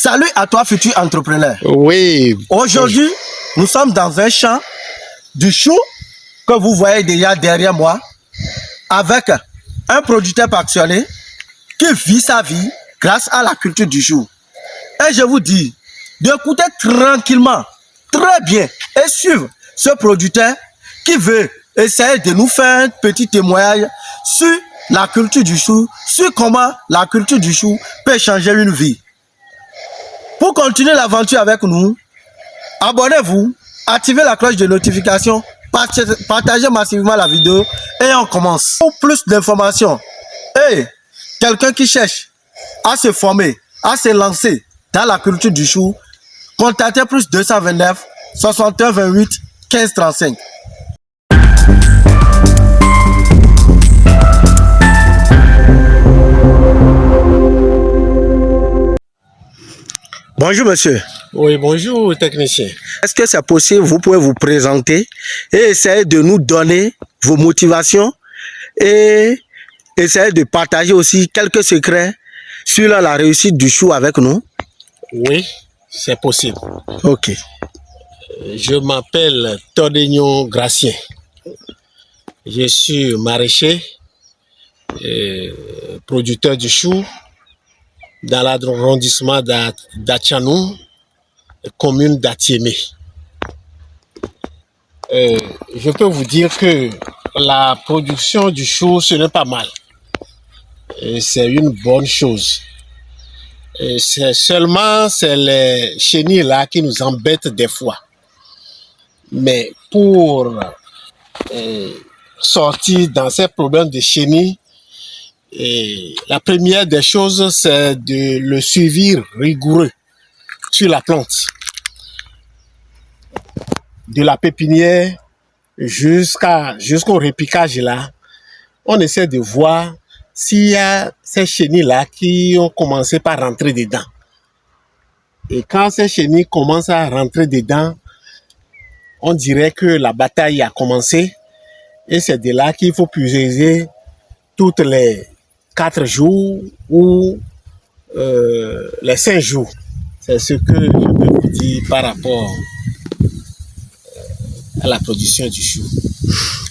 Salut à toi, futur entrepreneur. Oui. Aujourd'hui, nous sommes dans un champ du chou que vous voyez déjà derrière moi avec un producteur passionné qui vit sa vie grâce à la culture du chou. Et je vous dis d'écouter tranquillement, très bien et suivre ce producteur qui veut essayer de nous faire un petit témoignage sur la culture du chou, sur comment la culture du chou peut changer une vie. Pour continuer l'aventure avec nous, abonnez-vous, activez la cloche de notification, partagez massivement la vidéo et on commence. Pour plus d'informations et quelqu'un qui cherche à se former, à se lancer dans la culture du chou, contactez plus 229 61 28 15 35. Bonjour monsieur. Oui, bonjour technicien. Est-ce que c'est possible, vous pouvez vous présenter et essayer de nous donner vos motivations et essayer de partager aussi quelques secrets sur la réussite du chou avec nous? Oui, c'est possible. Ok. Je m'appelle Tordegnon Gracien. Je suis maraîcher, producteur du chou dans l'arrondissement d'Atchanou, commune d'Atiémé. Je peux vous dire que la production du chou, ce n'est pas mal. C'est une bonne chose. C'est seulement les chenilles là qui nous embêtent des fois. Mais pour sortir dans ces problèmes de chenilles, la première des choses, c'est de le suivi rigoureux sur la plante. De la pépinière jusqu'au repiquage là, on essaie de voir s'il y a ces chenilles-là qui ont commencé par rentrer dedans. Et quand ces chenilles commencent à rentrer dedans, on dirait que la bataille a commencé. Et c'est de là qu'il faut pulvériser toutes les 4 jours ou les 5 jours. C'est ce que je peux vous dire par rapport à la production du chou.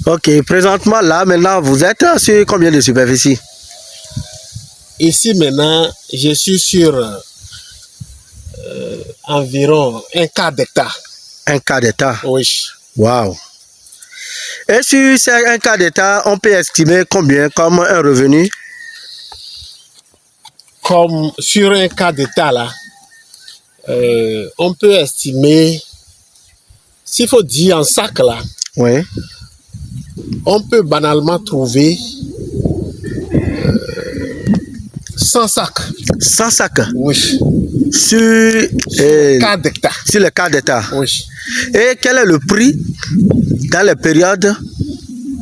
Ok, présentement là, maintenant, vous êtes sur combien de superficie? Ici maintenant, je suis sur environ un quart d'hectare. Un quart d'hectare? Oui. Waouh! Et sur ces un quart d'hectare, on peut estimer combien comme un revenu? Comme sur un quart d'hectare là, on peut estimer, s'il faut dire en sac là, Oui. on peut banalement trouver 100 sacs. 100 sacs? Oui. Sur le quart d'hectare. Sur le quart d'hectare? Oui. Et quel est le prix dans les périodes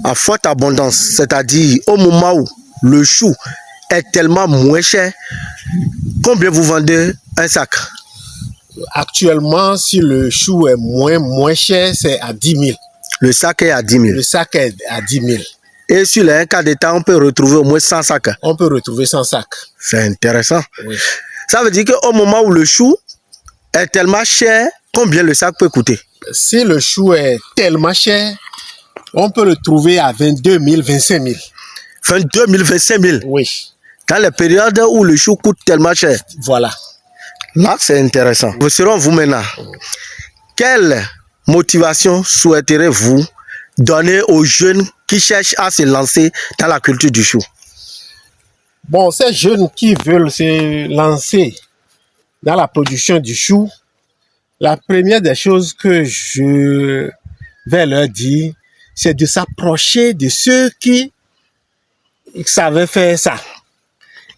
à forte abondance, c'est-à-dire au moment où le chou est tellement moins cher? Combien vous vendez un sac? Actuellement, si le chou est moins cher, c'est à 10 000. Le sac est à 10 000. Le sac est à 10 000. Et sur les 1 quart d'hectare, on peut retrouver au moins 100 sacs. On peut retrouver 100 sacs. C'est intéressant. Oui. Ça veut dire qu'au moment où le chou est tellement cher, combien le sac peut coûter? Si le chou est tellement cher, on peut le trouver à 22 000, 25 000. 22 000, 25 000? Oui. Dans les périodes où le chou coûte tellement cher. Voilà. Là, c'est intéressant. Selon vous maintenant, quelle motivation souhaiterez-vous donner aux jeunes qui cherchent à se lancer dans la culture du chou? Bon, ces jeunes qui veulent se lancer dans la production du chou, la première des choses que je vais leur dire, c'est de s'approcher de ceux qui savaient faire ça.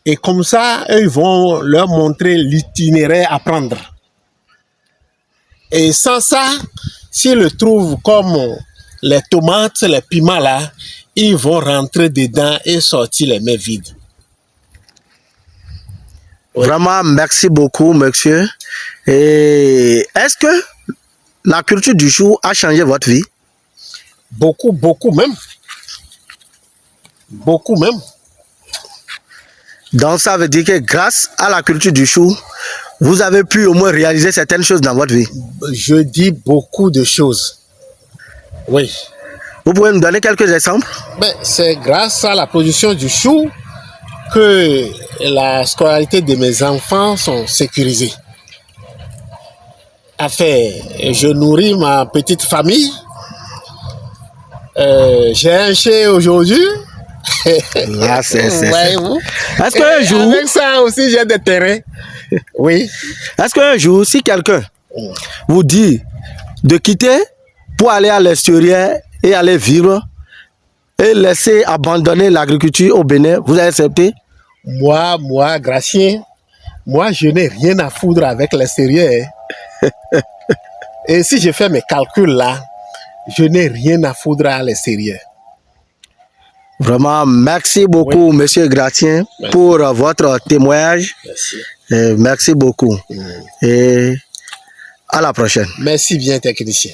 Et comme ça, eux, ils vont leur montrer l'itinéraire à prendre. Et sans ça, s'ils le trouvent comme les tomates, les piments là, ils vont rentrer dedans et sortir les mains vides. Oui. Vraiment, merci beaucoup, monsieur. Et est-ce que la culture du chou a changé votre vie? Beaucoup, beaucoup même. Beaucoup même. Donc ça veut dire que grâce à la culture du chou, vous avez pu au moins réaliser certaines choses dans votre vie. Je dis beaucoup de choses. Oui. Vous pouvez nous donner quelques exemples? C'est grâce à la production du chou que la scolarité de mes enfants sont sécurisées. Enfin, je nourris ma petite famille. J'ai un chien aujourd'hui. Là, Voyez-vous? Est-ce qu'un jour... Avec ça aussi, j'ai des terrains. Oui. Est-ce qu'un jour, si quelqu'un vous dit de quitter pour aller à l'extérieur et aller vivre et laisser abandonner l'agriculture au Bénin, vous allez accepter? Moi, Gracien, moi, je n'ai rien à foutre avec l'extérieur. Et si je fais mes calculs là, je n'ai rien à foutre à l'extérieur. Vraiment, merci beaucoup, Monsieur Gratien, pour votre témoignage. Merci. Merci beaucoup. Et à la prochaine. Merci bien, technicien.